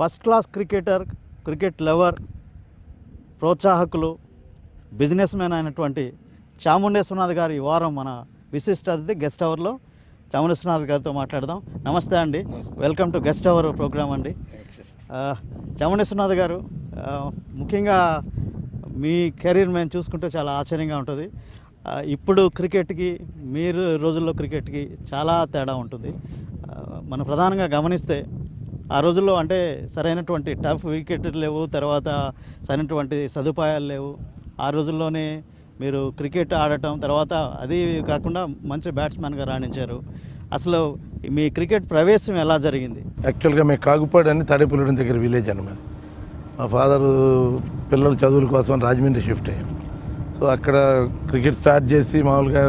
First class cricketer, cricket lover, ప్రోత్సాహకులు, businessman అయినటువంటి చాముండేశ్వరనాథ్ గారు ఈ వారం మన విశిష్ట అతిథి గెస్ట్ అవర్లో చాముండేశ్వరనాథ్ గారితో మాట్లాడదాం. నమస్తే అండి, welcome to guest hour programme అండి. చాముండేశ్వరనాథ్ గారు, ముఖ్యంగా మీ కెరీర్ మేము చూసుకుంటే చాలా ఆశ్చర్యంగా ఉంటుంది. ఇప్పుడు క్రికెట్కి, మీరు రోజుల్లో క్రికెట్కి చాలా తేడా ఉంటుంది. మనం ప్రధానంగా గమనిస్తే ఆ రోజుల్లో అంటే సరైనటువంటి టఫ్ వికెట్లు లేవు, తర్వాత సరైనటువంటి సదుపాయాలు లేవు. ఆ రోజుల్లోనే మీరు క్రికెట్ ఆడటం, తర్వాత అది కాకుండా మంచి బ్యాట్స్మెన్గా రాణించారు. అసలు మీ క్రికెట్ ప్రవేశం ఎలా జరిగింది? యాక్చువల్గా మేము కాగుపాడు అని తాడేపల్లి దగ్గర విలేజ్ అన్నమాట. మా ఫాదరు పిల్లల చదువుల కోసం రాజమండ్రి షిఫ్ట్ అయ్యాం. సో అక్కడ క్రికెట్ స్టార్ట్ చేసి మామూలుగా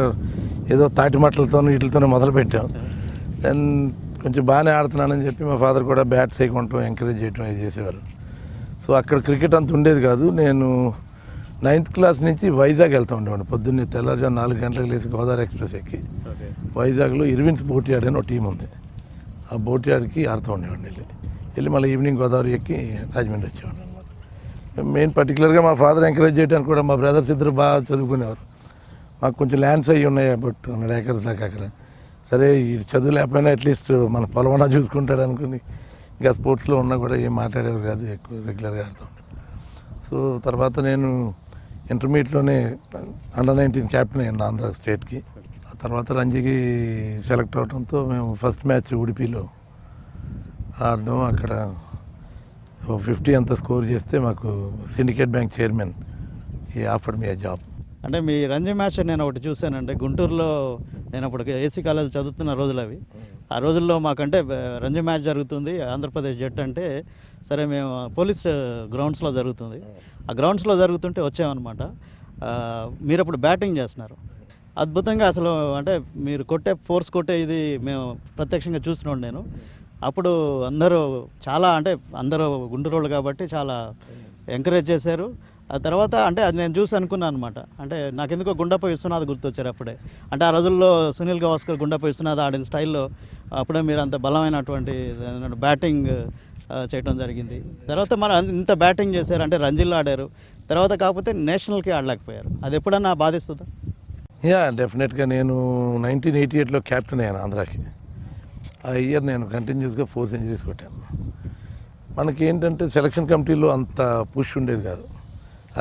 ఏదో తాటిమట్లతో వీటితోనే మొదలుపెట్టాం. దెన్ కొంచెం బాగానే ఆడుతున్నానని చెప్పి మా ఫాదర్ కూడా బ్యాట్స్ వేయకుంటాం, ఎంకరేజ్ చేయటం అది చేసేవారు. సో అక్కడ క్రికెట్ అంత ఉండేది కాదు. నేను 9th క్లాస్ నుంచి వైజాగ్ వెళ్తూ ఉండేవాడిని. పొద్దున్నే తెల్లారుజాము 4 గంటలకు లేచి గోదావరి ఎక్స్ప్రెస్ ఎక్కి వైజాగ్లో ఇర్విన్స్ బోట్ యార్డ్ అని ఒక టీం ఉంది. ఆ బోట్ యార్డ్కి ఆడుతూ ఉండేవాడిని. వెళ్ళి మళ్ళీ ఈవినింగ్ గోదావరి ఎక్కి రాజమండ్రి వచ్చేవాడిని అనమాట. మెయిన్ పర్టికులర్గా మా ఫాదర్ ఎంకరేజ్ చేయడానికి కూడా మా బ్రదర్స్ ఇద్దరు బాగా చదువుకునేవారు. మాకు కొంచెం ల్యాండ్స్ అయ్యి ఉన్నాయి, బట్ 100 acres దాకా. అక్కడ సరే ఈ చదువు లేకపోయినా అట్లీస్ట్ మన పొలమన్నా చూసుకుంటాడు అనుకుని ఇంకా స్పోర్ట్స్లో ఉన్నా కూడా ఏం మాట్లాడేవారు కాదు, ఎక్కువ రెగ్యులర్గా ఆడుతూ ఉంటాడు. సో తర్వాత నేను ఇంటర్మీడియట్లోనే అండర్-19 క్యాప్టెన్ అయ్యాను ఆంధ్ర స్టేట్కి. ఆ తర్వాత రంజీకి సెలెక్ట్ అవడంతో మేము ఫస్ట్ మ్యాచ్ ఉడిపిలో ఆడడం. అక్కడ 50 అంత స్కోర్ చేస్తే మాకు సిండికేట్ బ్యాంక్ చైర్మన్ ఈ ఆఫర్డ్ మీ జాబ్. అంటే మీ రంజీ మ్యాచ్ నేను ఒకటి చూశానండి గుంటూరులో. నేను అప్పుడు ఏసీ కాలేజ్ చదువుతున్న రోజులు అవి. ఆ రోజుల్లో మాకంటే రంజీ మ్యాచ్ జరుగుతుంది, ఆంధ్రప్రదేశ్ జట్టు అంటే. సరే, మేము పోలీస్ గ్రౌండ్స్లో జరుగుతుంది. ఆ గ్రౌండ్స్లో జరుగుతుంటే వచ్చామన్నమాట. మీరు అప్పుడు బ్యాటింగ్ చేస్తున్నారు. అద్భుతంగా అసలు అంటే మీరు ఫోర్స్ కొట్టే ఇది మేము ప్రత్యక్షంగా చూసినాడు నేను. అప్పుడు అందరూ చాలా అంటే అందరూ గుంటూరు కాబట్టి చాలా ఎంకరేజ్ చేశారు. ఆ తర్వాత అంటే అది నేను చూసి అనుకున్నాను అనమాట. అంటే నాకెందుకో గుండప్ప విశ్వనాథ్ గుర్తొచ్చారు అప్పుడే. అంటే ఆ రోజుల్లో సునీల్ గవాస్కర్, గుండప్ప విశ్వనాథ్ ఆడిన స్టైల్లో అప్పుడే మీరు అంత బలమైనటువంటి బ్యాటింగ్ చేయడం జరిగింది. తర్వాత మరి ఇంత బ్యాటింగ్ చేశారు, అంటే రంజీల్లో ఆడారు. తర్వాత కాకపోతే నేషనల్కి ఆడలేకపోయారు. అది ఎప్పుడన్నా బాధిస్తుందా? యా, డెఫినెట్గా. నేను 1988లో క్యాప్టెన్ అయ్యాను ఆంధ్రాకి. ఆ ఇయర్ నేను కంటిన్యూస్గా 4 centuries కొట్టాను. మనకి ఏంటంటే సెలక్షన్ కమిటీలో అంత పుష్ ఉండేది కాదు.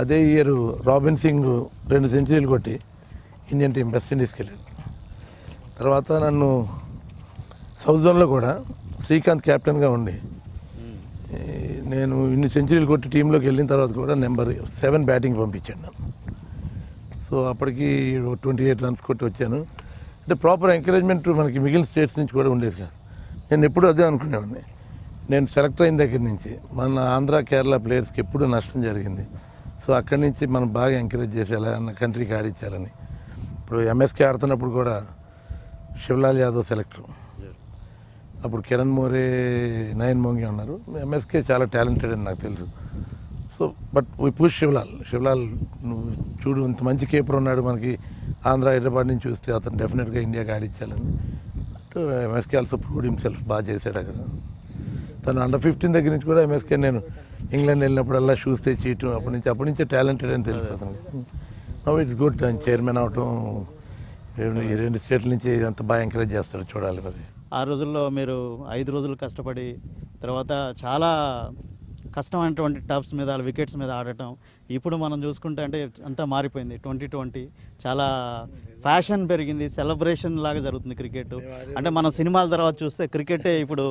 అదే ఇయర్ రాబిన్ సింగ్ 2 centuries కొట్టి ఇండియన్ టీం వెస్ట్ ఇండీస్కి వెళ్ళాడు. తర్వాత నన్ను సౌత్ జోన్లో కూడా శ్రీకాంత్ క్యాప్టెన్గా ఉండి నేను ఇన్ని సెంచరీలు కొట్టి టీంలోకి వెళ్ళిన తర్వాత కూడా నెంబర్ 7 బ్యాటింగ్ పంపించాను నన్ను. సో అప్పటికి 28 runs కొట్టి వచ్చాను. అంటే ప్రాపర్ ఎంకరేజ్మెంట్ మనకి మిగిలిన స్టేట్స్ నుంచి కూడా ఉండేది కాదు. నేను ఎప్పుడూ అదే అనుకునేవాడిని. నేను సెలెక్ట్ అయిన దగ్గర నుంచి మన ఆంధ్ర, కేరళ ప్లేయర్స్కి ఎప్పుడూ నష్టం జరిగింది. సో అక్కడి నుంచి మనం బాగా ఎంకరేజ్ చేసేలా అన్న కంట్రీకి ఆడించాలని. ఇప్పుడు ఎంఎస్కే ఆడుతున్నప్పుడు కూడా శివలాల్ యాదవ్ సెలెక్టర్, అప్పుడు కిరణ్ మోరే, నయన్ మోంగి ఉన్నారు. ఎంఎస్కే చాలా టాలెంటెడ్ అని నాకు తెలుసు. So but we push Shivlal నువ్వు చూడు, ఇంత మంచి కీపర్ ఉన్నాడు మనకి ఆంధ్ర, హైదరాబాద్ నుంచి చూస్తే అతను డెఫినెట్గా ఇండియాకి ఆడించాలని. ఎంఎస్కే ఆల్సో ప్రూవ్డ్ హిమ్సెల్ఫ్, బాగా చేశాడు అక్కడ. తను అండర్-15 దగ్గర నుంచి కూడా ఎంఎస్కే నేను ఇంగ్లాండ్ వెళ్ళినప్పుడల్లా షూస్ తెచ్చి ఇటు అప్పటి నుంచే టాలెంటెడ్ అని తెలుసు అతనికి. నౌ ఇట్స్ గుడ్ ఆయన చైర్మన్ అవటం. ఈ 2 స్టేట్ల నుంచి అంత బాగా ఎంకరేజ్ చేస్తాడు, చూడాలి మరి. ఆ రోజుల్లో మీరు 5 రోజులు కష్టపడి తర్వాత చాలా కష్టమైనటువంటి టఫ్స్ మీద, వికెట్స్ మీద ఆడటం. ఇప్పుడు మనం చూసుకుంటే అంటే అంతా మారిపోయింది. 2020 చాలా ఫ్యాషన్ పెరిగింది, సెలబ్రేషన్ లాగా జరుగుతుంది క్రికెట్. అంటే మన సినిమాల తర్వాత చూస్తే క్రికెటే ఇప్పుడు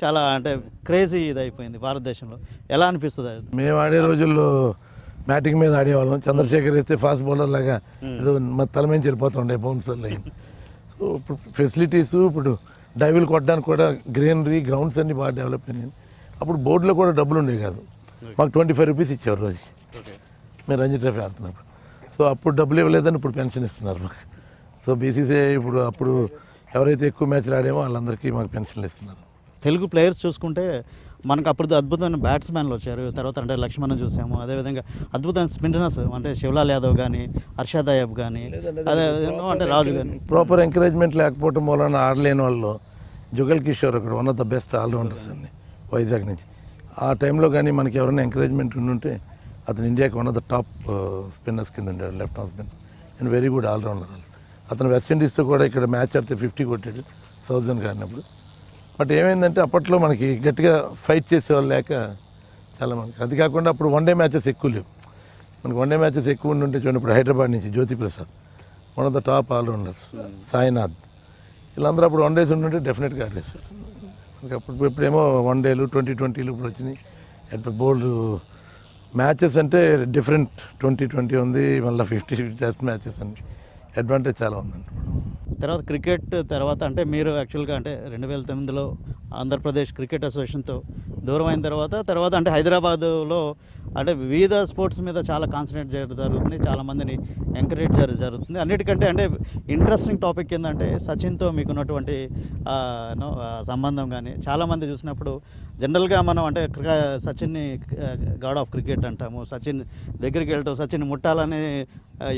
చాలా అంటే క్రేజీ ఇది అయిపోయింది భారతదేశంలో. ఎలా అనిపిస్తుంది? మేము ఆడే రోజుల్లో బ్యాటింగ్ మీద ఆడేవాళ్ళం. చంద్రశేఖర్ వేస్తే ఫాస్ట్ బౌలర్ లాగా ఏదో మా తల మీద వెళ్ళిపోతుండే బౌన్సర్లు అయ్యి. సో ఇప్పుడు ఫెసిలిటీస్, ఇప్పుడు డైవిల్ కొట్టడానికి కూడా గ్రీనరీ, గ్రౌండ్స్ అన్నీ బాగా డెవలప్ అయినాయి. అప్పుడు బోర్డులో కూడా డబ్బులు ఉండేవి కాదు. మాకు 25 rupees ఇచ్చేవారు రోజుకి మేము రంజీ ట్రోఫీ ఆడుతున్నప్పుడు. సో అప్పుడు డబ్బులు ఇవ్వలేదని ఇప్పుడు పెన్షన్ ఇస్తున్నారు మాకు. సో బీసీసీఐ అప్పుడు ఎవరైతే ఎక్కువ మ్యాచ్లు ఆడేమో వాళ్ళందరికీ మాకు పెన్షన్లు ఇస్తున్నారు. తెలుగు ప్లేయర్స్ చూసుకుంటే మనకు అప్పుడు అద్భుతమైన బ్యాట్స్మెన్లు వచ్చారు. తర్వాత అంటే లక్ష్మణ్ చూసాము, అదేవిధంగా అద్భుతమైన స్పిన్నర్స్ అంటే శివలాల్ యాదవ్ కానీ, హర్షద్ అయ్యబ్ కానీ, అదేవిధంగా అంటే రాజు కానీ. ప్రాపర్ ఎంకరేజ్మెంట్ లేకపోవటం వలన ఆడలేని వాళ్ళు జుగల్ కిషోర్ ఒకడు, one of the best allrounders అండి వైజాగ్ నుంచి. ఆ టైంలో కానీ మనకి ఎవరైనా ఎంకరేజ్మెంట్ ఉండుంటే అతను ఇండియాకి one of the top spinners కింద ఉండాడు, left arm spinner and very good allrounder. అతను వెస్టిండీస్తో కూడా ఇక్కడ మ్యాచ్ ఆడితే 50 కొట్టాడు సౌదర్న్ ఆడినప్పుడు. బట్ ఏమైందంటే అప్పట్లో మనకి గట్టిగా ఫైట్ చేసేవాళ్ళు లేక చాలా మనకి, అది కాకుండా అప్పుడు వన్డే మ్యాచెస్ ఎక్కువ లేవు మనకి. వన్డే మ్యాచెస్ ఎక్కువ ఉండుంటే చూడండి, ఇప్పుడు హైదరాబాద్ నుంచి Jyoti Prasad one of the top allrounders, Sainath, వీళ్ళందరూ అప్పుడు వన్ డేస్ ఉండుంటే డెఫినెట్గా ఆడేస్తారు మనకి. అప్పుడు ఇప్పుడేమో 1 డేలు 2020లు ఇప్పుడు వచ్చినాయి. అప్పుడు బోల్డ్ మ్యాచెస్ అంటే డిఫరెంట్ 2020 ఉంది, మళ్ళీ 50 టెస్ట్ మ్యాచెస్ అని అడ్వాంటేజ్ చాలా ఉందండి ఇప్పుడు. తర్వాత క్రికెట్ తర్వాత అంటే మీరు యాక్చువల్గా అంటే 2009లో ఆంధ్రప్రదేశ్ క్రికెట్ అసోసియేషన్తో దూరం అయిన తర్వాత అంటే హైదరాబాదులో అంటే వివిధ స్పోర్ట్స్ మీద చాలా కాన్సన్ట్రేట్ చేయడం జరుగుతుంది, చాలామందిని ఎంకరేజ్ జరుగుతుంది. అన్నిటికంటే అంటే ఇంట్రెస్టింగ్ టాపిక్ ఏంటంటే సచిన్తో మీకున్నటువంటి సంబంధం కానీ చాలామంది చూసినప్పుడు జనరల్గా మనం అంటే సచిన్ని గాడ్ ఆఫ్ క్రికెట్ అంటాము, సచిన్ దగ్గరికి వెళ్ళటం, సచిన్ ముట్టాలని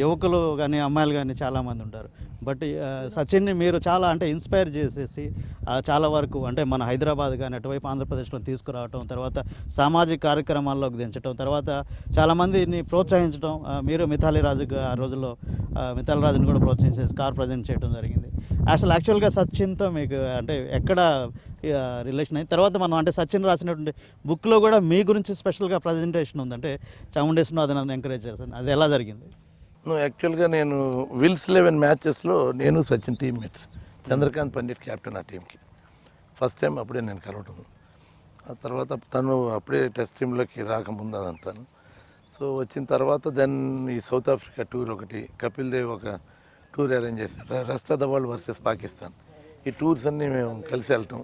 యువకులు కానీ అమ్మాయిలు కానీ చాలామంది ఉంటారు. బట్ సచిన్ని మీరు చాలా అంటే ఇన్స్పైర్ చేసేసి చాలా వరకు అంటే మన హైదరాబాద్ కానీ అటువైపు ఆంధ్రప్రదేశ్లో తీసుకురావటం, తర్వాత సామాజిక కార్యక్రమాల్లోకి దించడం, తర్వాత చాలామందిని ప్రోత్సహించడం. మీరు మిథాలీ రాజు ఆ రోజుల్లో మిథాలీ రాజుని కూడా ప్రోత్సహించేసి కార్ ప్రజెంట్ చేయడం జరిగింది. అసలు యాక్చువల్గా సచిన్తో మీకు అంటే ఎక్కడ రిలేషన్ అయింది? తర్వాత మనం అంటే సచిన్ రాసినటువంటి బుక్లో కూడా మీ గురించి స్పెషల్గా ప్రజెంటేషన్ ఉందంటే చాముండేశ్వరరావు అది నన్ను ఎంకరేజ్ చేశాను, అది ఎలా జరిగింది? యాక్చువల్గా నేను విల్స్ 11 మ్యాచెస్లో నేను సచిన్ టీమ్మేట్, చంద్రకాంత్ పండిట్ కెప్టెన్ ఆ టీంకి. ఫస్ట్ టైం అప్పుడే నేను కలవటం. ఆ తర్వాత తను అప్పుడే టెస్ట్ టీంలోకి రాకముందు అదంతా. సో వచ్చిన తర్వాత దెన్ ఈ సౌత్ ఆఫ్రికా టూర్ ఒకటి, కపిల్ దేవ్ ఒక టూర్ అరేంజ్ చేశారు, rest of the world versus Pakistan. ఈ టూర్స్ అన్నీ మేము కలిసి వెళ్ళటం.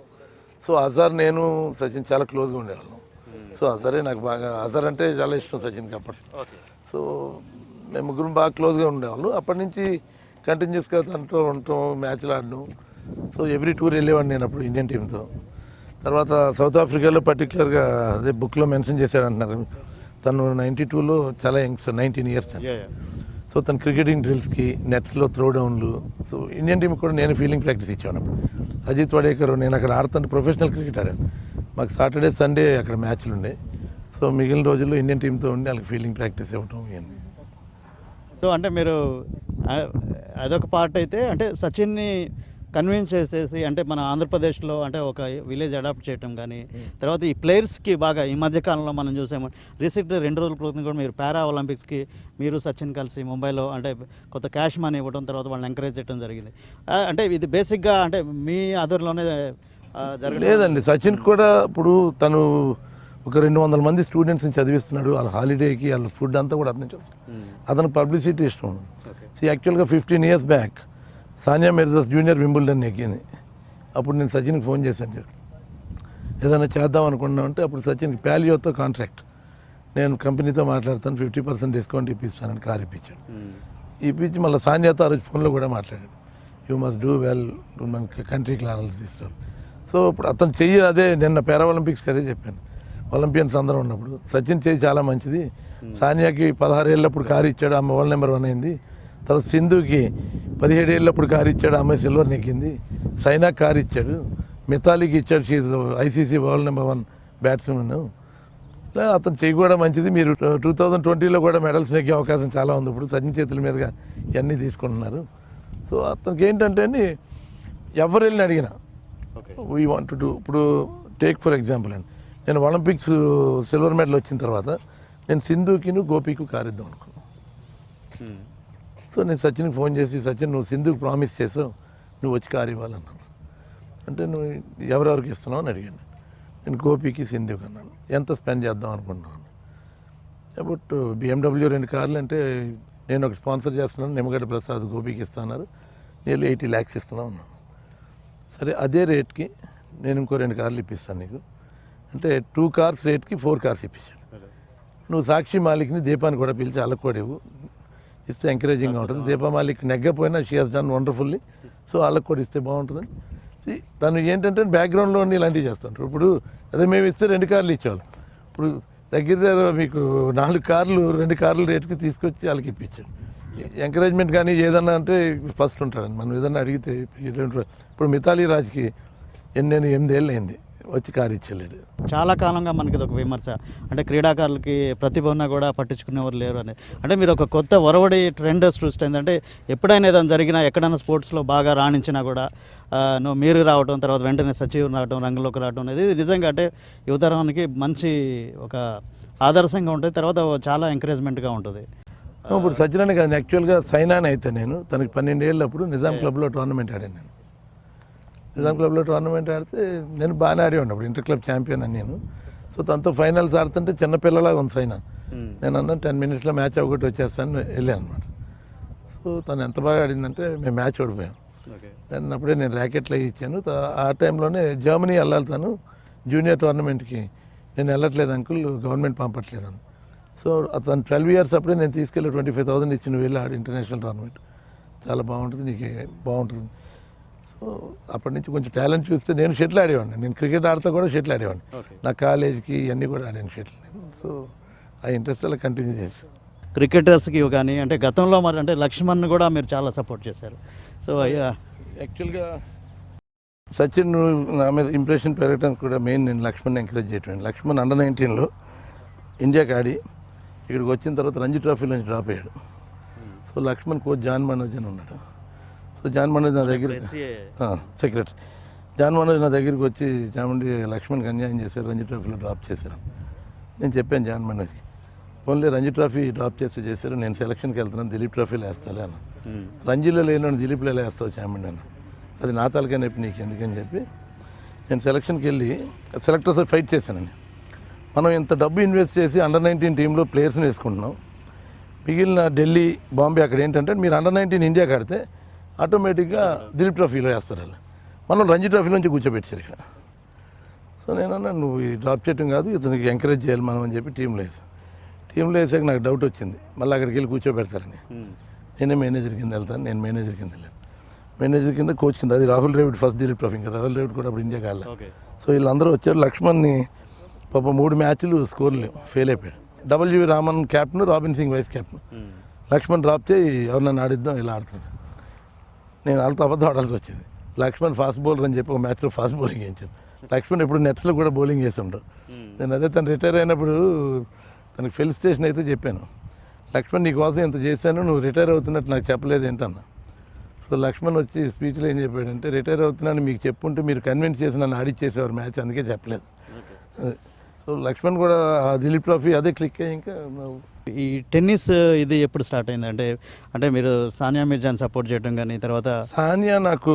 సో అజార్ నేను సచిన్ చాలా క్లోజ్గా ఉండేవాళ్ళం. సో అజరే నాకు బాగా, అజర్ అంటే చాలా ఇష్టం సచిన్కి అప్పట్లో. సో మేము ముగ్గురు బాగా క్లోజ్గా ఉండేవాళ్ళం. అప్పటి నుంచి కంటిన్యూస్గా తనతో ఉండటం, మ్యాచ్లు ఆడడం. సో ఎవ్రీ టూర్ వెళ్ళేవాడిని నేను అప్పుడు ఇండియన్ టీంతో. తర్వాత సౌత్ ఆఫ్రికాలో పర్టికులర్గా అదే బుక్లో మెన్షన్ చేశాడంటున్నారు, తను 92లో చాలా యంగ్స్టర్, 19 ఇయర్స్. సో తను క్రికెటింగ్ డ్రిల్స్కి, నెట్స్లో త్రో డౌన్లు. సో ఇండియన్ టీంకి కూడా నేను ఫీల్డింగ్ ప్రాక్టీస్ ఇచ్చాను. అజిత్ వడేకర్, నేను అక్కడ ఆడుతుంటే ప్రొఫెషనల్ క్రికెట్ ఆడాను. మాకు సాటర్డే సండే అక్కడ మ్యాచ్లు ఉండే. సో మిగిలిన రోజుల్లో ఇండియన్ టీంతో ఉండి వాళ్ళకి ఫీల్డింగ్ ప్రాక్టీస్ ఇవ్వటం ఇవన్నీ. సో అంటే మీరు అదొక పార్ట్ అయితే అంటే సచిన్ని కన్విన్స్ చేసేసి అంటే మన ఆంధ్రప్రదేశ్లో అంటే ఒక విలేజ్ అడాప్ట్ చేయటం కానీ, తర్వాత ఈ ప్లేయర్స్కి బాగా ఈ మధ్యకాలంలో మనం చూసాము. రీసెంట్ 2 రోజుల క్రితం కూడా మీరు పారా ఒలింపిక్స్కి మీరు సచిన్ కలిసి ముంబైలో అంటే కొంత క్యాష్ మనీ ఇవ్వడం, తర్వాత వాళ్ళని ఎంకరేజ్ చేయడం జరిగింది. అంటే ఇది బేసిక్గా అంటే మీ ఆధ్వర్యంలోనే లేదండి. సచిన్ కూడా ఇప్పుడు తను ఒక 200 మంది స్టూడెంట్స్ని చదివిస్తున్నాడు. వాళ్ళ హాలిడేకి వాళ్ళ ఫుడ్ అంతా కూడా అతను చేస్తాడు. అతను పబ్లిసిటీ ఇష్టం. సో యాక్చువల్గా 15 years back Sania Mirza's junior Wimbledon ఎక్కింది. అప్పుడు నేను సచిన్కి ఫోన్ చేశాను, ఏదైనా చేద్దాం అనుకున్నామంటే అప్పుడు సచిన్కి ప్యాలియోతో కాంట్రాక్ట్, నేను కంపెనీతో మాట్లాడతాను, 50% డిస్కౌంట్ ఇప్పిస్తానని కార్ ఇప్పించాడు. ఇప్పించి మళ్ళీ సానియాతో ఆ రోజు ఫోన్లో కూడా మాట్లాడాడు, యూ మస్ట్ డూ వెల్, మనకి కంట్రీకి లారల్స్ ఇస్తాం. సో ఇప్పుడు అతను చెయ్యి అదే, నిన్న పారా ఒలింపిక్స్కి అదే చెప్పాను, ఒలింపియన్స్ అందరూ ఉన్నప్పుడు సచిన్ చేయి చాలా మంచిది. సానియాకి 16 ఏళ్ళప్పుడు కారు ఇచ్చాడు, ఆమె వరల్డ్ నెంబర్ 1 అయింది. తర్వాత సింధుకి 17 ఏళ్ళప్పుడు కారు ఇచ్చాడు, అమ్మాయి సిల్వర్ నెక్కింది. సైనాకి కారు ఇచ్చాడు, మిథాలీకి ఇచ్చాడు, she's ICC world number 1 batsmen. అతను చెయ్యి కూడా మంచిది. మీరు 2020లో కూడా మెడల్స్ నెక్కే అవకాశం చాలా ఉంది. ఇప్పుడు సచిన్ చేతుల మీదుగా ఇవన్నీ తీసుకుంటున్నారు. సో అతనికి ఏంటంటే ఎవరు వెళ్ళి అడిగినా వీ వాంట్ టు డూ. ఇప్పుడు టేక్ ఫర్ ఎగ్జాంపుల్ అండి, నేను ఒలింపిక్స్ సిల్వర్ మెడల్ వచ్చిన తర్వాత నేను సింధుకి గోపికి కారిద్దాం అనుకున్నాను. సో నేను సచిన్కి ఫోన్ చేసి, సచిన్ నువ్వు సింధుకి ప్రామిస్ చేసావు, నువ్వు వచ్చి కారు ఇవ్వాలన్నాను. అంటే నువ్వు ఎవరెవరికి ఇస్తున్నావు అని అడిగాను. నేను గోపికి సింధుకి అన్నాను. ఎంత స్పెండ్ చేద్దాం అనుకుంటున్నాను. అబౌట్ BMW 2 కార్లు అంటే నేను ఒకటి స్పాన్సర్ చేస్తున్నాను, నిమ్మగడ్డ ప్రసాద్ గోపికి ఇస్తున్నారు, నియర్లీ 80 lakhs ఇస్తున్నాను. సరే అదే రేట్కి నేను ఇంకో 2 కార్లు ఇప్పిస్తాను నీకు అంటే 2 కార్స్ రేట్కి 4 కార్స్ ఇప్పించాను. నువ్వు సాక్షి మాలిక్ని, దీపాన్ని కూడా పిలిచి వాళ్ళకి కూడా ఇస్తే ఎంకరేజింగ్గా ఉంటుంది. దీపా మాలిక్ నెగ్గపోయినా she has done wonderfully. So వాళ్ళకి కూడా ఇస్తే బాగుంటుందని తను ఏంటంటే బ్యాక్గ్రౌండ్లో ఉండి ఇలాంటివి చేస్తుంటారు. ఇప్పుడు అదే మేము ఇస్తే 2 కార్లు ఇచ్చేవాళ్ళు, ఇప్పుడు దగ్గర మీకు 4 కార్లు 2 కార్ల రేటుకి తీసుకొచ్చి వాళ్ళకి ఇప్పించాడు. ఎంకరేజ్మెంట్ కానీ ఏదన్నా అంటే ఫస్ట్ ఉంటాడని మనం ఏదన్నా అడిగితే. ఇప్పుడు మిథాలీ రాజ్కి నేను 8 ఏళ్ళు అయింది వచ్చి కారు ఇచ్చేలేడు. చాలా కాలంగా మనకి ఇది ఒక విమర్శ, అంటే క్రీడాకారులకి ప్రతిభ ఉన్నా కూడా పట్టించుకునేవారు లేరు అనేది. అంటే మీరు ఒక కొత్త ఒరవడి ట్రెండ్ సృష్టింది. అంటే ఎప్పుడైనా ఏదైనా జరిగినా, ఎక్కడైనా స్పోర్ట్స్లో బాగా రాణించినా కూడా మీరు రావడం, తర్వాత వెంటనే సచివ్ రావడం, రంగంలోకి రావడం అనేది నిజంగా అంటే యువతరానికి మంచి ఒక ఆదర్శంగా ఉంటుంది, తర్వాత చాలా ఎంకరేజ్మెంట్గా ఉంటుంది. ఇప్పుడు సచిన్ కాదు, యాక్చువల్గా సైనాని అయితే నేను తనకి 12 ఏళ్ళప్పుడు నిజాం క్లబ్లో టోర్నమెంట్ ఆడాను. నేను నిజాం క్లబ్లో టోర్నమెంట్ ఆడితే నేను బాగానే ఆడేవాడిని, అప్పుడు ఇంటర్ క్లబ్ ఛాంపియన్ అని నేను. సో తనతో ఫైనల్స్ ఆడుతుంటే చిన్నపిల్లలాగా ఉంది సైనా. నేను అన్నాను 10 మినిట్స్లో మ్యాచ్ అవగొట్టి వచ్చేస్తాను వెళ్ళాను అనమాట. సో తను ఎంత బాగా ఆడిందంటే మేము మ్యాచ్ ఓడిపోయాం. నేను అప్పుడే నేను ర్యాకెట్లో ఇచ్చాను. ఆ టైంలోనే జర్మనీ వెళ్ళాలి తను జూనియర్ టోర్నమెంట్కి. నేను వెళ్ళట్లేదు అంకుల్, గవర్నమెంట్ పంపట్లేదని. సో అతను 12 ఇయర్స్ అప్పుడే నేను తీసుకెళ్ళి 25,000 ఇచ్చి నువ్వు వెళ్ళి ఆడు ఇంటర్నేషనల్ టోర్నమెంట్, చాలా బాగుంటుంది, నీకు బాగుంటుంది. సో అప్పటి నుంచి కొంచెం టాలెంట్ చూస్తే నేను షటిల్ ఆడేవాడిని. నేను క్రికెట్ ఆడుతూ కూడా షటిల్ ఆడేవాడిని. నా కాలేజ్కి ఇవన్నీ కూడా ఆడాను షటిల్. సో ఆ ఇంట్రెస్ట్ అలా కంటిన్యూ చేశాను. క్రికెటర్స్కి కానీ అంటే గతంలో మరి అంటే లక్ష్మణ్ కూడా మీరు చాలా సపోర్ట్ చేశారు. సో యాక్చువల్గా సచిన్ నా మీద ఇంప్రెషన్ పెరగడానికి కూడా మెయిన్ నేను లక్ష్మణ్ ఎంకరేజ్ చేయటం. లక్ష్మణ్ అండర్ 19లో ఇండియాకి ఆడి ఇక్కడికి వచ్చిన తర్వాత రంజీ ట్రోఫీలో నుంచి డ్రాప్ అయ్యాడు. So Laxman coach John Manoj అని ఉన్నాడు. సో జాన్ మనోజ్ నా దగ్గర సెక్రటరీ జాన్ మనోజ్ నా దగ్గరికి వచ్చి చాముండి లక్ష్మణ్కి అన్యాయం చేశారు, రంజీ ట్రోఫీలో డ్రాప్ చేశారు. నేను చెప్పాను జాన్ మనోజ్కి, ఓన్లీ రంజీ ట్రోఫీ డ్రాప్ చేశారు, నేను సెలక్షన్కి వెళ్తున్నాను, దిలీప్ ట్రోఫీలో వేస్తాలే అన్న. రంజీలో లేని దిలీప్లో ఎలా వేస్తావు చాముండి అన్న, అది నా తాలూకా నొప్పి నీకు ఎందుకని చెప్పి నేను సెలక్షన్కి వెళ్ళి సెలెక్టర్స్ ఫైట్ చేశానండి. మనం ఇంత డబ్బు ఇన్వెస్ట్ చేసి అండర్ 19 టీంలో ప్లేయర్స్ని వేసుకుంటున్నాం. మిగిలిన ఢిల్లీ, బాంబే అక్కడ ఏంటంటే మీరు అండర్ 19 ఇండియాకి ఆడితే ఆటోమేటిక్గా దిలీప్ ట్రోఫీలో వేస్తారు. అలా మనం రంజీ ట్రోఫీ నుంచి కూర్చోబెట్టారు ఇక్కడ. సో నేనన్నా నువ్వు ఈ డ్రాప్ చేయటం కాదు, ఇతనికి ఎంకరేజ్ చేయాలి మనం అని చెప్పి టీంలో వేసాక నాకు డౌట్ వచ్చింది, మళ్ళీ అక్కడికి వెళ్ళి కూర్చోబెడతారని. నేనే మేనేజర్ కింద వెళ్తాను, నేను మేనేజర్ కింద వెళ్ళాను. మేనేజర్ కింద కోచ్ కింద, అది రాహుల్ ద్రావిడ్ ఫస్ట్ దిలీప్ ట్రోఫీ, ఇంకా రాహుల్ ద్రావిడ్ కూడా అప్పుడు ఇండియాకి వెళ్ళాలి. సో వీళ్ళందరూ వచ్చారు. లక్ష్మణ్ని పాప 3 మ్యాచ్లు స్కోర్లు ఫెయిల్ అయిపోయాడు. WV Raman captain, Robin Singh vice captain. Laxman drop చేయి ఎవరినైనా ఆడిద్దాం ఇలా ఆడుతున్నాడు. నేను వాళ్ళతో అబద్ధం ఆడాల్సి వచ్చింది. లక్ష్మణ్ ఫాస్ట్ బౌలర్ అని చెప్పి ఒక మ్యాచ్లో ఫాస్ట్ బౌలింగ్ వేయించాను. లక్ష్మణ్ ఇప్పుడు నెట్స్లో కూడా బౌలింగ్ వేసి ఉంటాడు. నేను అదే తను రిటైర్ అయినప్పుడు తనకి ఫెలిసిటేషన్ అయితే చెప్పాను, లక్ష్మణ్ నీ కోసం ఇంత చేశాను, నువ్వు రిటైర్ అవుతున్నట్టు నాకు చెప్పలేదు ఏంటన్నా. సో లక్ష్మణ్ వచ్చి స్పీచ్లో ఏం చెప్పాడంటే, రిటైర్ అవుతున్నాను మీకు చెప్పుంటే మీరు కన్విన్స్ చేసి నన్ను ఆడిచ్చేసేవారు మ్యాచ్, అందుకే చెప్పలేదు. సో లక్ష్మణ్ కూడా దిలీప్ ట్రోఫీ అదే క్లిక్ అయ్యి. ఇంకా ఈ టెన్నిస్ ఇది ఎప్పుడు స్టార్ట్ అయింది? అంటే మీరు సానియా మీర్జాని సపోర్ట్ చేయడం కానీ, తర్వాత సానియా నాకు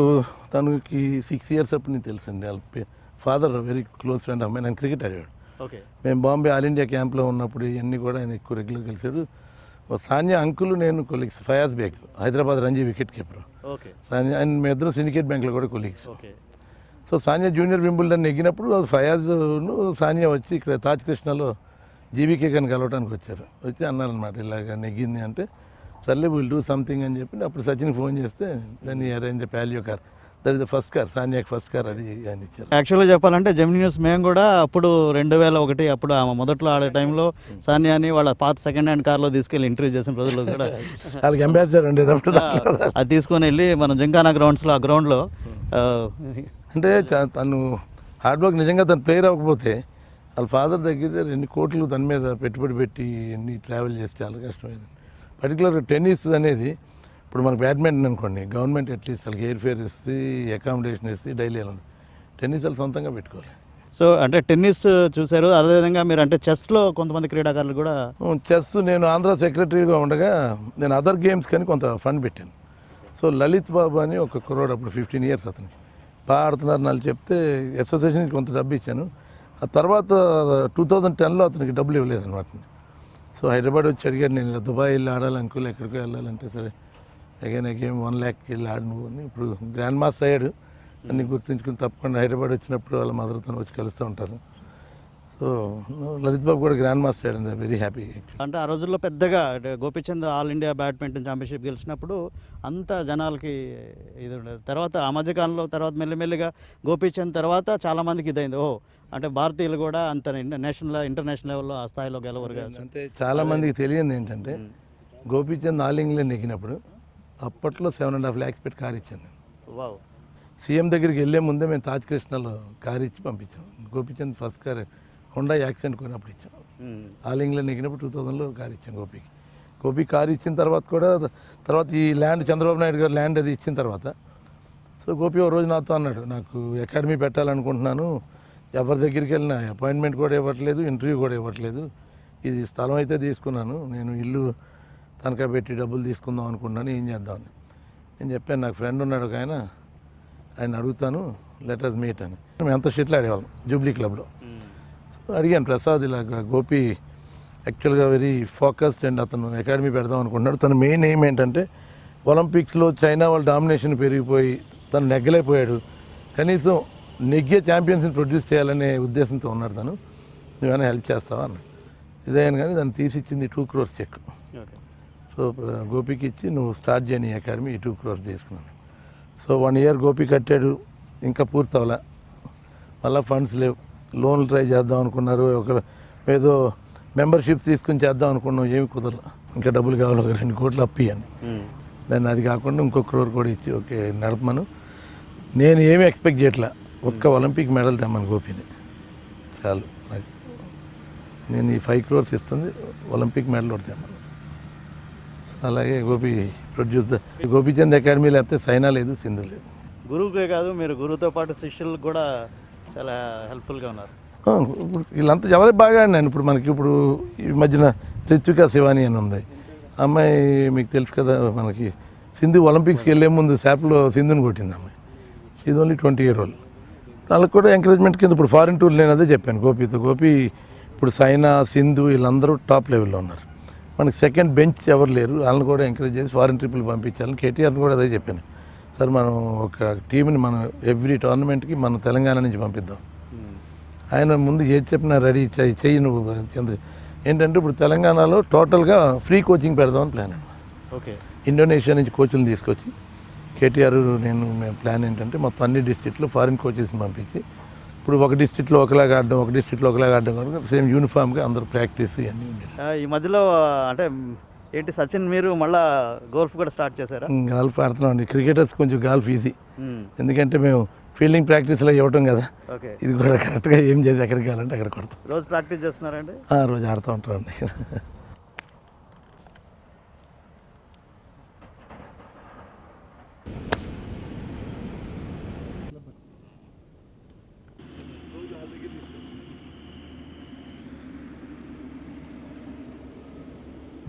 తనకి 6 ఇయర్స్ అప్పుడు నేను తెలుసండి. వాళ్ళ ఫాదర్ వెరీ క్లోజ్ ఫ్రెండ్ అమ్మాయి, నేను క్రికెట్ ఆడాడు. మేము బాంబే ఆల్ ఇండియా క్యాంప్లో ఉన్నప్పుడు ఇవన్నీ కూడా ఆయన ఎక్కువ రెగ్యులర్ కలిసాడు. సానియా అంకుల్ నేను colleagues, Fayaz Baig Hyderabad Ranji wicket keeper. Sania and me ఇద్దరు సిండికేట్ బ్యాంక్లో కూడా colleagues. So Sania junior Wimbledon నెగ్గినప్పుడు ఫయాజ్ను సానియా వచ్చి ఇక్కడ తాజ్ కృష్ణలో జీవీకే కానీ కలవడానికి వచ్చారు. వచ్చి అన్నారనమాట ఇలాగ నెగ్గింది అంటే, సర్లే విల్ డూ సంథింగ్ అని చెప్పి అప్పుడు సచిన్కి ఫోన్ చేస్తే దాన్ని arrange Palio car, that is the first car, సానియాకి ఫస్ట్ కార్ అది అని ఇచ్చారు. యాక్చువల్గా చెప్పాలంటే జెమినీ న్యూస్ మేము కూడా అప్పుడు 2001 అప్పుడు ఆమె మొదట్లో ఆడే టైంలో సానియాని వాళ్ళ పాత సెకండ్ హ్యాండ్ కార్లో తీసుకెళ్ళి ఇంటర్వ్యూ చేసిన రోజుల్లో కూడా వాళ్ళకి అంబాసిడర్ ఉండేది అప్పుడు. అది తీసుకొని వెళ్ళి మనం జింకానా గ్రౌండ్స్లో ఆ గ్రౌండ్లో అంటే తను హార్డ్ వర్క్ నిజంగా తను ప్లేయర్ అవ్వకపోతే వాళ్ళ ఫాదర్ దగ్గర 2 కోట్లు దాని మీద పెట్టుబడి పెట్టి ఎన్ని ట్రావెల్ చేస్తే చాలా కష్టమైంది. పర్టికులర్ టెన్నిస్ అనేది ఇప్పుడు మనకు బ్యాడ్మింటన్ అనుకోండి, గవర్నమెంట్ అట్లీస్ట్ వాళ్ళకి ఎయిర్ ఫేర్ ఇస్తే, అకామిడేషన్ ఇస్తే, డైలీ వెళ్ళండి. టెన్నిస్ వాళ్ళు సొంతంగా పెట్టుకోవాలి. సో అంటే టెన్నిస్ చూశారు, అదేవిధంగా మీరు అంటే చెస్లో కొంతమంది క్రీడాకారులు కూడా. చెస్ నేను ఆంధ్ర సెక్రటరీగా ఉండగా నేను అదర్ గేమ్స్ కానీ కొంత ఫండ్ పెట్టాను. సో లలిత్ బాబు అని ఒక కుర్రోడు, అప్పుడు 15 ఇయర్స్ అతనికి బాగా ఆడుతున్నారు వాళ్ళు చెప్తే అసోసియేషన్కి కొంత డబ్బు ఇచ్చాను. ఆ తర్వాత 2010లో అతనికి డబ్బులు ఇవ్వలేదు అనమాట. సో హైదరాబాద్ వచ్చి అడిగాడు, నేను ఇలా దుబాయ్ వెళ్ళి ఆడాలి అంకుల్, ఎక్కడికో వెళ్ళాలంటే సరే అగైన్ 1 lakh వెళ్ళి ఆడు నువ్వు అని. ఇప్పుడు గ్రాండ్ మాస్టర్ అయ్యాడు, అన్ని గుర్తుంచుకుని తప్పకుండా హైదరాబాద్ వచ్చినప్పుడు వాళ్ళ మదర్తో వచ్చి కలుస్తూ ఉంటారు. సో లలిత్ బాబు కూడా గ్రాండ్ మాస్టర్ అయ్యాడు, వెరీ హ్యాపీ. అంటే ఆ రోజుల్లో పెద్దగా Gopichand all India badminton championship గెలిచినప్పుడు అంత జనాలకి ఇది ఉండేది. తర్వాత ఆ మధ్యకాలంలో తర్వాత మెల్లిమెల్లిగా గోపీచంద్ తర్వాత చాలామందికి ఇదైంది, ఓ అంటే భారతీయులు కూడా అంత ఇంటర్నేషనల్ లెవెల్లో ఆ స్థాయిలో గెలవరు. అంటే చాలామందికి తెలియదు ఏంటంటే, గోపీచంద్ ఆల్ ఇంగ్లాండ్ నెగ్గినప్పుడు అప్పట్లో 7.5 lakhs పెట్టి కారు ఇచ్చాను. సీఎం దగ్గరికి వెళ్ళే ముందే మేము తాజ్ కృష్ణలో కారు ఇచ్చి పంపించాం. Gopichand first car Honda accident కొన్నప్పుడు ఇచ్చాం. ఆల్ ఇంగ్లాండ్ నెగ్గినప్పుడు 2000లో కారు ఇచ్చాం గోపికి. గోపి కారు ఇచ్చిన తర్వాత కూడా తర్వాత ఈ ల్యాండ్ చంద్రబాబు నాయుడు గారు ల్యాండ్ అది ఇచ్చిన తర్వాత సో గోపి ఒక రోజు నాతో అన్నాడు, నాకు అకాడమీ పెట్టాలనుకుంటున్నాను, ఎవరి దగ్గరికి వెళ్ళినా అపాయింట్మెంట్ కూడా ఇవ్వట్లేదు, ఇంటర్వ్యూ కూడా ఇవ్వట్లేదు, ఇది స్థలం అయితే తీసుకున్నాను, నేను ఇల్లు తనఖా పెట్టి డబ్బులు తీసుకుందాం అనుకున్నాను, ఏం చేద్దామని నేను చెప్పాను. నాకు ఫ్రెండ్ ఉన్నాడు ఒక ఆయన అడుగుతాను, లెటర్స్ మీట్ అని. మేము ఎంత షెట్లు ఆడేవాళ్ళం జూబ్లీ క్లబ్లో. సో అడిగాను, ప్రసాద్ ఇలాగ గోపి యాక్చువల్గా వెరీ ఫోకస్డ్ అండ్ అతను అకాడమీ పెడదాం అనుకుంటున్నాడు, తన మెయిన్ ఎయిమ్ ఏంటంటే ఒలింపిక్స్లో చైనా వాళ్ళ డామినేషన్ పెరిగిపోయి తను నెగ్గలేకపోయాడు, కనీసం నెగ్గే ఛాంపియన్స్ని ప్రొడ్యూస్ చేయాలనే ఉద్దేశంతో ఉన్నాడు తను, నువ్వేమైనా హెల్ప్ చేస్తావా అన్న. ఇదేను కానీ దాన్ని తీసిచ్చింది 2 crores చెక్. సో గోపికి ఇచ్చి నువ్వు స్టార్ట్ చేయని అకాడమీ 2 crores తీసుకున్నాను. సో 1 year గోపి కట్టాడు, ఇంకా పూర్తి అవ్వలే, మళ్ళీ ఫండ్స్ లేవు, లోన్లు ట్రై చేద్దాం అనుకున్నారు, ఒక ఏదో మెంబర్షిప్ తీసుకుని చేద్దాం అనుకున్నాం, ఏమి కుదరదు, ఇంకా డబ్బులు కావాలి, ఒక 2 కోట్లు అప్పు ఇవ్వండి. దాన్ని అది కాకుండా ఇంకో 1 crore కూడా ఇచ్చి ఓకే నడపమను. నేను ఏమీ ఎక్స్పెక్ట్ చేయట్లా, ఒక్క ఒలింపిక్ మెడల్ తెమ్మను గోపిని చాలు నాకు. నేను ఈ 5 crores ఇస్తుంది, ఒలింపిక్ మెడల్ ఒకటి తెమ్మను. అలాగే గోపి ప్రొడ్యూసర్ గోపీచంద్ అకాడమీ లేకపోతే సైనా లేదు, సింధు లేదు. గురువుకే కాదు, మీరు గురువుతో పాటు శిష్యులకు కూడా చాలా హెల్ప్ఫుల్గా ఉన్నారు. ఇప్పుడు వీళ్ళంతా ఎవరికి బాగా ఆడినాను. ఇప్పుడు మనకి ఇప్పుడు ఈ మధ్యన రిత్వికా శివాని అని ఉంది, అమ్మాయి మీకు తెలుసు కదా, మనకి సింధు ఒలింపిక్స్కి వెళ్ళే ముందు శాప్లో సింధుని కొట్టింది అమ్మాయి. ఇది ఓన్లీ 20 year old. వాళ్ళకి కూడా ఎంకరేజ్మెంట్ కింద ఇప్పుడు ఫారిన్ టూర్ నేను అదే చెప్పాను గోపితో. గోపి ఇప్పుడు సైనా, సింధు వీళ్ళందరూ టాప్ లెవెల్లో ఉన్నారు, మనకి సెకండ్ బెంచ్ ఎవరు లేరు, వాళ్ళని కూడా ఎంకరేజ్ చేసి ఫారిన్ ట్రిప్లు పంపించాలని కేటీఆర్ని కూడా అదే చెప్పాను. సార్ మనం ఒక టీంని మనం ఎవ్రీ టోర్నమెంట్కి మనం తెలంగాణ నుంచి పంపిద్దాం. ఆయన ముందు ఏది చెప్పినా రెడీ చెయ్యి నువ్వు. ఏంటంటే ఇప్పుడు తెలంగాణలో టోటల్గా ఫ్రీ కోచింగ్ పెడదామని ప్లాన్ అండి. ఓకే, ఇండోనేషియా నుంచి కోచ్లను తీసుకొచ్చి కేటీఆర్ మేము ప్లాన్ ఏంటంటే మొత్తం అన్ని డిస్ట్రిక్ట్లో ఫారిన్ కోచెస్ని పంపించి ఇప్పుడు ఒక డిస్ట్రిక్ట్లో ఒకలాగా ఆడడం, ఒక డిస్ట్రిక్ట్లో ఒకలాగా ఆడడం కనుక సేమ్ యూనిఫామ్గా అందరూ ప్రాక్టీస్ ఇవన్నీ ఉండేది. ఈ మధ్యలో అంటే ఏంటి సచిన్ మీరు మళ్ళీ గోల్ఫ్ కూడా స్టార్ట్ చేశారా? గాల్ఫ్ ఆడుతున్నాం అండి. క్రికెటర్స్ కొంచెం గాల్ఫ్ ఈజీ, ఎందుకంటే మేము ఫీల్డింగ్ ప్రాక్టీస్లో ఇవ్వటం కదా, ఓకే, ఇది కూడా కరెక్ట్గా ఏం చేసి ఎక్కడికి వెళ్ళాలంటే అక్కడ కొడతాం. రోజు ప్రాక్టీస్ చేస్తున్నారండి? రోజు ఆడుతూ ఉంటామండి.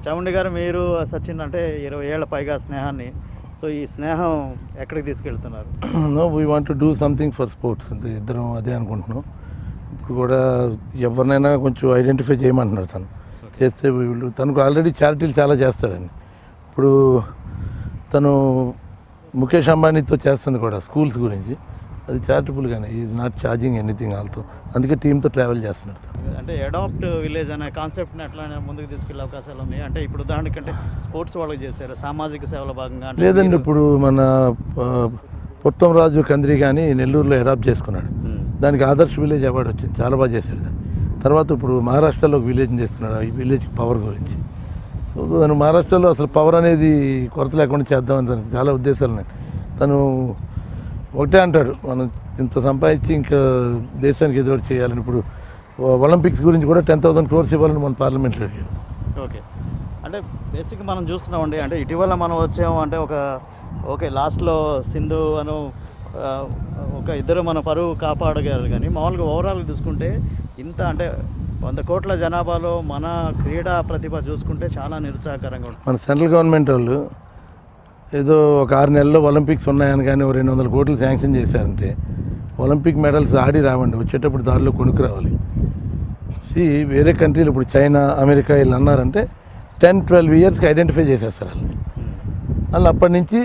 చాముండి గారు, మీరు సచిన్ అంటే 20 ఏళ్ల పైగా స్నేహాన్ని, సో ఈ స్నేహం ఎక్కడికి తీసుకెళ్తున్నారు? No, we want to do something for sports, అంతే, ఇద్దరం అదే అనుకుంటున్నాం. ఇప్పుడు కూడా ఎవరినైనా కొంచెం ఐడెంటిఫై చేయమంటున్నారు, తను చేస్తే వీళ్ళు, తనకు ఆల్రెడీ చారిటీలు చాలా చేస్తాడండి. ఇప్పుడు తను ముఖేష్ అంబానీతో చేస్తుంది కూడా స్కూల్స్ గురించి, అది చారిటబుల్గానే, ఈజ్ నాట్ ఛార్జింగ్ ఎనీథింగ్ ఆల్తో, అందుకే టీంతో ట్రావెల్ చేస్తున్నాడు. అంటే అడాప్ట్ విలేజ్ అనే కాన్సెప్ట్ని ఎట్లా ముందుకు తీసుకెళ్ళే అవకాశాలు ఉన్నాయి? అంటే ఇప్పుడు ఉదాహరణకంటే స్పోర్ట్స్ వాళ్ళకి చేశారు, సామాజిక సేవల భాగంగా లేదండి. ఇప్పుడు మన పొట్టం రాజు కంద్రి కానీ నెల్లూరులో అడాప్ట్ చేసుకున్నాడు, దానికి ఆదర్శ్ విలేజ్ అవార్డు వచ్చింది, చాలా బాగా చేశాడు దాన్ని. తర్వాత ఇప్పుడు మహారాష్ట్రలో ఒక విలేజ్ చేస్తున్నాడు, ఈ విలేజ్ పవర్ గురించి. సో తను మహారాష్ట్రలో అసలు పవర్ అనేది కొరత లేకుండా చేద్దామని తనకు చాలా ఉద్దేశాలు ఉన్నాయి. తను ఒకటే అంటాడు, మనం ఇంత సంపాదించి ఇంకా దేశానికి ఏదో ఒకటి చేయాలని. ఇప్పుడు ఒలింపిక్స్ గురించి కూడా 10,000 crores ఇవ్వాలని మన పార్లమెంట్లో అడిగాడు. ఓకే, అంటే బేసిక్గా మనం చూస్తున్నామండి, అంటే ఇటీవల మనం వచ్చాము అంటే ఓకే లాస్ట్లో సింధు అను ఒక ఇద్దరు మన పరువు కాపాడగలరు, కానీ మామూలుగా ఓవరాల్గా చూసుకుంటే ఇంత అంటే 100 కోట్ల జనాభాలో మన క్రీడా ప్రతిభ చూసుకుంటే చాలా నిరుత్సాహకరంగా ఉంటుంది. మన సెంట్రల్ గవర్నమెంట్ వాళ్ళు ఏదో ఒక 6 నెలల్లో ఒలింపిక్స్ ఉన్నాయని కానీ 200 కోట్లు శాంక్షన్ చేశారంటే ఒలింపిక్ మెడల్స్ ఆడి రావండి, వచ్చేటప్పుడు దారిలో కొనుక్కు రావాలి. వేరే కంట్రీలు ఇప్పుడు చైనా, అమెరికా వీళ్ళు అన్నారంటే 10-12 yearsకి ఐడెంటిఫై చేసేస్తారు వాళ్ళని. వాళ్ళు అప్పటి నుంచి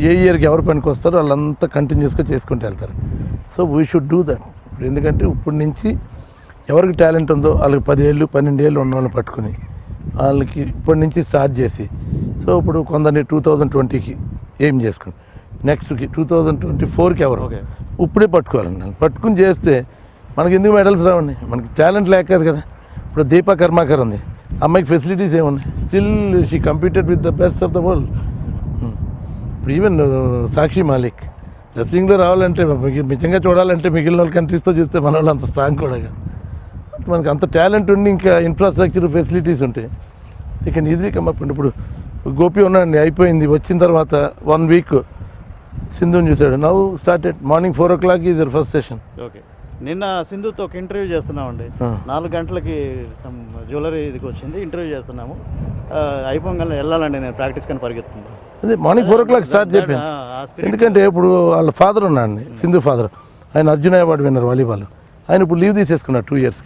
ఏ ఇయర్కి ఎవరు పనికి వస్తారో వాళ్ళంతా కంటిన్యూస్గా చేసుకుంటూ వెళ్తారు. So we should do that. ఇప్పుడు ఎందుకంటే ఇప్పటి నుంచి ఎవరికి టాలెంట్ ఉందో వాళ్ళకి 10 ఏళ్ళు 12 ఏళ్ళు ఉన్న వాళ్ళని పట్టుకుని వాళ్ళకి ఇప్పటి నుంచి స్టార్ట్ చేసి, సో ఇప్పుడు కొందరిని 2020కి ఏం చేసుకుని నెక్స్ట్కి 2024కి ఎవరు ఇప్పుడే పట్టుకోవాలండి. పట్టుకుని చేస్తే మనకి ఎందుకు మెడల్స్ రావండి, మనకి టాలెంట్ లేక కదా. ఇప్పుడు దీపా కర్మాకర్ ఉంది, అమ్మాయికి ఫెసిలిటీస్ ఏమున్నాయి, still she competed with the best of the world. ఇప్పుడు ఈవెన్ సాక్షి మాలిక్ రెస్లింగ్లో రావాలంటే నిజంగా చూడాలంటే మిగిలిన వాళ్ళ కంట్రీస్తో చూస్తే మన వాళ్ళు అంత స్ట్రాంగ్ కూడా కాదు. మనకి అంత టాలెంట్ ఉండి ఇంకా ఇన్ఫ్రాస్ట్రక్చర్ ఫెసిలిటీస్ ఉంటాయి ఇక ఈజీ కమప్. ఇప్పుడు గోపి ఉన్నాడండి, అయిపోయింది. వచ్చిన తర్వాత 1 వీక్ సింధుని చూశాడు. Now started morning 4 o'clock is your first session. Okay, నిన్న సింధుతో ఒక ఇంటర్వ్యూ చేస్తున్నామండి. 4 గంటలకి సమ్ జ్యువెలరీ ఇదికి వచ్చింది, ఇంటర్వ్యూ చేస్తున్నాము. అయిపోగానే వెళ్ళాలండి, నేను ప్రాక్టీస్ కానీ పరిగెత్తుంది. అదే మార్నింగ్ 4 o'clock స్టార్ట్ చెప్పాను. ఎందుకంటే ఇప్పుడు వాళ్ళ ఫాదర్ ఉన్నాడు, సింధు ఫాదర్, ఆయన అర్జున అవార్డు విన్నర్ వాలీబాల్. ఆయన ఇప్పుడు లీవ్ తీసేసుకున్నాడు 2 years.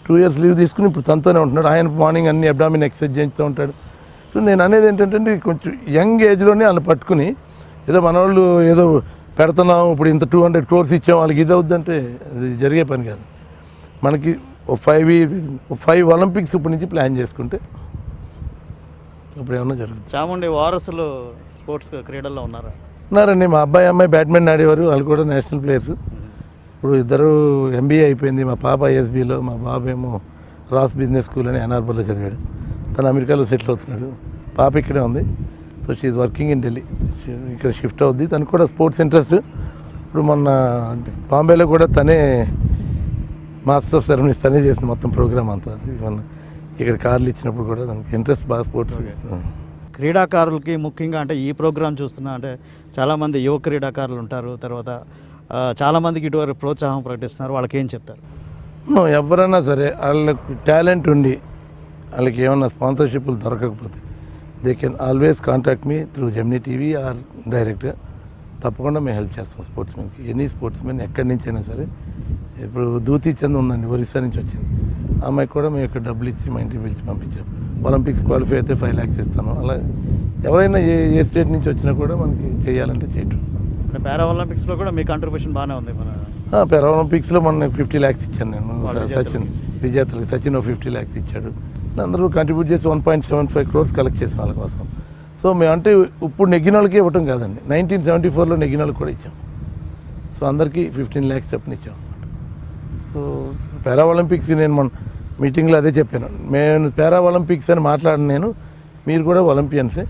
2 years లీవ్ తీసుకుని ఇప్పుడు తనతోనే ఉంటున్నాడు. ఆయన మార్నింగ్ అన్ని అబ్డామిన్ ఎక్సర్సైజ్ చేస్తూ ఉంటాడు. సో నేను అనేది ఏంటంటే కొంచెం యంగ్ ఏజ్లోనే వాళ్ళని పట్టుకుని ఏదో మన వాళ్ళు ఏదో పెడుతున్నాం, ఇప్పుడు ఇంత 200 crores ఇచ్చాం వాళ్ళకి ఇది అవుద్దంటే అది జరిగే పని కాదు. మనకి 5 ఒలింపిక్స్ ఇప్పటి నుంచి ప్లాన్ చేసుకుంటే అప్పుడు ఏమన్నా జరుగుతుంది. చాముండి వారసులు స్పోర్ట్స్ క్రీడల్లో ఉన్నారండి. మా అమ్మాయి బ్యాడ్మింటన్ ఆడేవారు, వాళ్ళు కూడా నేషనల్ ప్లేయర్స్. ఇప్పుడు ఇద్దరు MBA అయిపోయింది. మా పాప ISBలో, మా బాబు ఏమో రాస్ బిజినెస్ స్కూల్ అని NRBలో చదివాడు. తను అమెరికాలో సెటిల్ అవుతున్నాడు. పాప ఇక్కడే ఉంది. So she's working in Delhi. ఇక్కడ షిఫ్ట్ అవుద్ది. తనకు కూడా స్పోర్ట్స్ ఇంట్రెస్ట్. ఇప్పుడు మొన్న బాంబేలో కూడా తనే మాస్టర్ ఆఫ్ సెరమనీస్ తనే చేసిన మొత్తం ప్రోగ్రామ్ అంతా. మొన్న ఇక్కడ కార్లు ఇచ్చినప్పుడు కూడా తనకి ఇంట్రెస్ట్ బాగా స్పోర్ట్స్. క్రీడాకారులకి ముఖ్యంగా అంటే ఈ ప్రోగ్రాం చూస్తున్నా అంటే చాలామంది యువ క్రీడాకారులు ఉంటారు, తర్వాత చాలామందికి ఇటువరకు ప్రోత్సాహం ప్రకటిస్తున్నారు. వాళ్ళకి ఏం చెప్తారు? ఎవరైనా సరే వాళ్ళకి టాలెంట్ ఉండి వాళ్ళకి ఏమన్నా స్పాన్సర్షిప్లు దొరకకపోతే they can always contact me through Gemini TV or డైరెక్ట్గా. తప్పకుండా మేము హెల్ప్ చేస్తాం స్పోర్ట్స్మెన్కి. ఎనీ స్పోర్ట్స్మెన్ ఎక్కడి నుంచి అయినా సరే. ఇప్పుడు దూతి చంద్ ఉందండి, ఒరిస్సా నుంచి వచ్చింది. ఆ అమ్మాయికి కూడా మేము ఇక్కడ డబ్బులు ఇచ్చి మా ఇంటికి పిలిచి పంపించాం. ఒలింపిక్స్ క్వాలిఫై అయితే 5 lakhs ఇస్తాను. అలా ఎవరైనా ఏ స్టేట్ నుంచి వచ్చినా కూడా మనకి చేయాలంటే చేయటం. పారా ఒలింపిక్స్లో కూడా మీ కాంట్రిబ్యూషన్ బాగానే ఉంది. పారా ఒలింపిక్స్లో మొన్న 50 lakhs ఇచ్చాను నేను. సచిన్ విజేతలకి సచిన్ 50 lakhs ఇచ్చాడు. అందరూ కంట్రిబ్యూట్ చేసి 1.75 crores కలెక్ట్ చేసాం వాళ్ళ కోసం. సో మేము అంటే ఇప్పుడు నెగ్గిన వాళ్ళకి ఇవ్వటం కాదండి, 1974లో నెగ్గిన వాళ్ళకి కూడా ఇచ్చాం. సో అందరికీ 15 lakhs చెప్పని ఇచ్చాం అన్నమాట. సో పారా ఒలింపిక్స్కి నేను మన మీటింగ్లో అదే చెప్పాను. నేను పారా ఒలింపిక్స్ అని మాట్లాడిన నేను, మీరు కూడా ఒలింపియన్సే.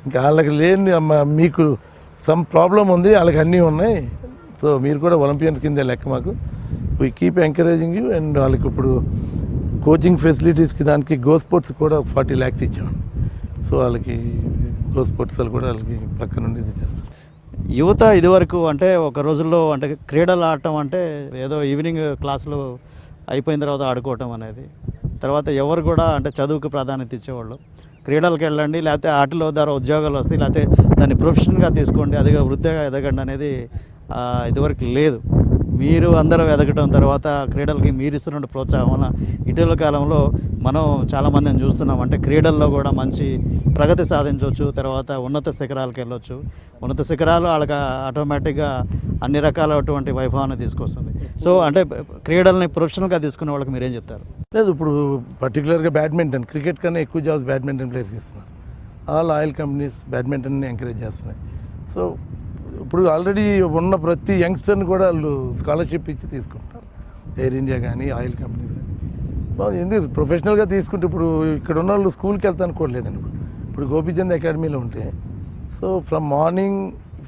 ఇంకా వాళ్ళకి లేని మీకు సమ్ ప్రాబ్లం ఉంది, వాళ్ళకి అన్నీ ఉన్నాయి. సో మీరు కూడా ఒలింపియన్స్ కిందే లెక్క మాకు. We keep encouraging you. And వాళ్ళకి ఇప్పుడు కోచింగ్ ఫెసిలిటీస్కి దానికి గో స్పోర్ట్స్ కూడా 40 lakhs ఇచ్చాము. సో వాళ్ళకి గో స్పోర్ట్స్ కూడా వాళ్ళకి పక్క నుండి ఇది చేస్తారు. యువత ఇదివరకు అంటే ఒక రోజుల్లో అంటే క్రీడలు ఆడటం అంటే ఏదో ఈవినింగ్ క్లాసులు అయిపోయిన తర్వాత ఆడుకోవటం అనేది, తర్వాత ఎవరు కూడా అంటే చదువుకు ప్రాధాన్యత ఇచ్చేవాళ్ళు. క్రీడలకు వెళ్ళండి, లేకపోతే ఆటల ద్వారా ఉద్యోగాలు వస్తాయి, లేకపోతే దాన్ని ప్రొఫెషన్గా తీసుకోండి, అదిగా వృత్తిగా ఎదగండి అనేది ఇదివరకు లేదు. మీరు అందరూ ఎదగటం, తర్వాత క్రీడలకి మీరు ఇస్తున్న ప్రోత్సాహం వల్ల ఇటీవల కాలంలో మనం చాలామందిని చూస్తున్నాం. అంటే క్రీడల్లో కూడా మంచి ప్రగతి సాధించవచ్చు, తర్వాత ఉన్నత శిఖరాలకు వెళ్ళొచ్చు. ఉన్నత శిఖరాలు వాళ్ళకి ఆటోమేటిక్గా అన్ని రకాలటువంటి వైభవాన్ని తీసుకొస్తుంది. సో అంటే క్రీడల్ని ప్రొఫెషనల్గా తీసుకునే వాళ్ళకి మీరేం చెప్తారు? లేదు, ఇప్పుడు పర్టికులర్గా బ్యాడ్మింటన్, క్రికెట్ కన్నా ఎక్కువ జాబ్స్ బ్యాడ్మింటన్ ప్లేయర్స్కి ఇస్తున్నారు. ఆల్ ఆయిల్ కంపెనీస్ బ్యాడ్మింటన్ని ఎంకరేజ్ చేస్తున్నాయి. సో ఇప్పుడు ఆల్రెడీ ఉన్న ప్రతి యంగ్స్టర్ని కూడా వాళ్ళు స్కాలర్షిప్ ఇచ్చి తీసుకుంటున్నారు. ఎయిర్ ఇండియా కానీ ఆయిల్ కంపెనీస్ కానీ. ఎందుకు ప్రొఫెషనల్గా తీసుకుంటే ఇప్పుడు ఇక్కడ ఉన్న వాళ్ళు స్కూల్కి వెళ్తాను కూడా లేదండి. ఇప్పుడు గోపీచంద్ అకాడమీలో ఉంటే so from morning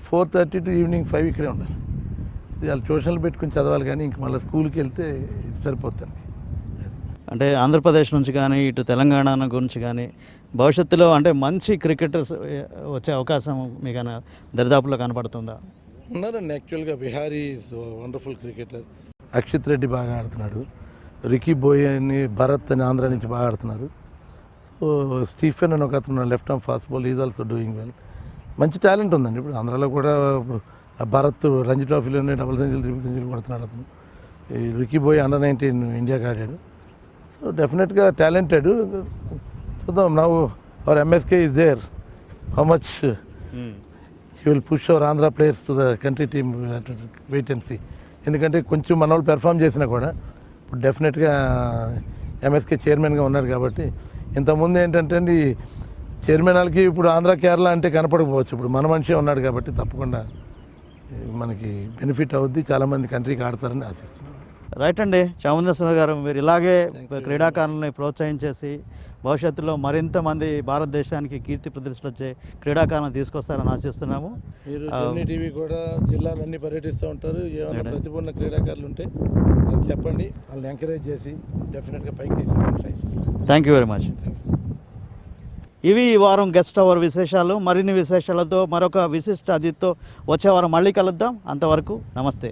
4:30 to evening 5 ఇక్కడే ఉండాలి. వాళ్ళు ట్యూషన్లు పెట్టుకుని చదవాలి, కానీ ఇంక మళ్ళీ స్కూల్కి వెళ్తే సరిపోతుంది. అంటే ఆంధ్రప్రదేశ్ నుంచి కానీ ఇటు తెలంగాణ గురించి కానీ భవిష్యత్తులో అంటే మంచి క్రికెటర్స్ వచ్చే అవకాశం మీకు దరిదాపులో కనపడుతుందా? ఉన్నారండి. యాక్చువల్గా Bihari is wonderful cricketer. Akshit Reddy బాగా ఆడుతున్నాడు. రికీ బోయ్ అని, భరత్ అని ఆంధ్ర నుంచి బాగా ఆడుతున్నారు. సో స్టీఫెన్ అని ఒక అతను left arm fast ball, is also doing well. మంచి టాలెంట్ ఉందండి. ఇప్పుడు ఆంధ్రాలో కూడా ఇప్పుడు భరత్ రంజీ ట్రోఫీలోనే డబుల్ సెంచరీలు, ట్రిపుల్ సెంచరీలు కొడుతున్నాడు అతను. ఈ రికీ బోయ్ Under-19 ఇండియాకి ఆడాడు. సో డెఫినెట్గా టాలెంటెడ్. చూద్దాం. Now our MSK is there. How much he will push our Andhra players to the country team, wait and see. ఎందుకంటే కొంచెం మన వాళ్ళు పెర్ఫామ్ చేసినా కూడా ఇప్పుడు డెఫినెట్గా MSK చైర్మన్గా ఉన్నారు కాబట్టి. ఇంతకుముందు ఏంటంటే చైర్మన్ వాళ్ళకి ఇప్పుడు ఆంధ్ర కేరళ అంటే కనపడకపోవచ్చు. ఇప్పుడు మన మనిషే ఉన్నాడు కాబట్టి తప్పకుండా మనకి బెనిఫిట్ అవుద్ది. చాలామంది కంట్రీకి ఆడతారని ఆశిస్తున్నాను. రైట్ అండి, చాముండేశ్వర గారు, మీరు ఇలాగే క్రీడాకారులని ప్రోత్సహించేసి భవిష్యత్తులో మరింత మంది భారతదేశానికి కీర్తి ప్రతిష్టలు వచ్చే క్రీడాకారులను తీసుకొస్తారని ఆశిస్తున్నాము. మీరు జెమినీ టీవీ కూడా జిల్లాలన్నీ పర్యటిస్తూ ఉంటారు. ఏమైనా ప్రతిభ ఉన్న క్రీడాకారులు ఉంటే అది చెప్పండి, వాళ్ళని ఎంకరేజ్ చేసి డెఫినెట్గా పైకి తీసుకెళ్ళి. Thank you very much. ఇవి ఈ వారం గెస్ట్ అవర్ విశేషాలు. మరిన్ని విశేషాలతో మరొక విశిష్ట అతిథితో వచ్చే వారం మళ్ళీ కలుద్దాం. అంతవరకు నమస్తే.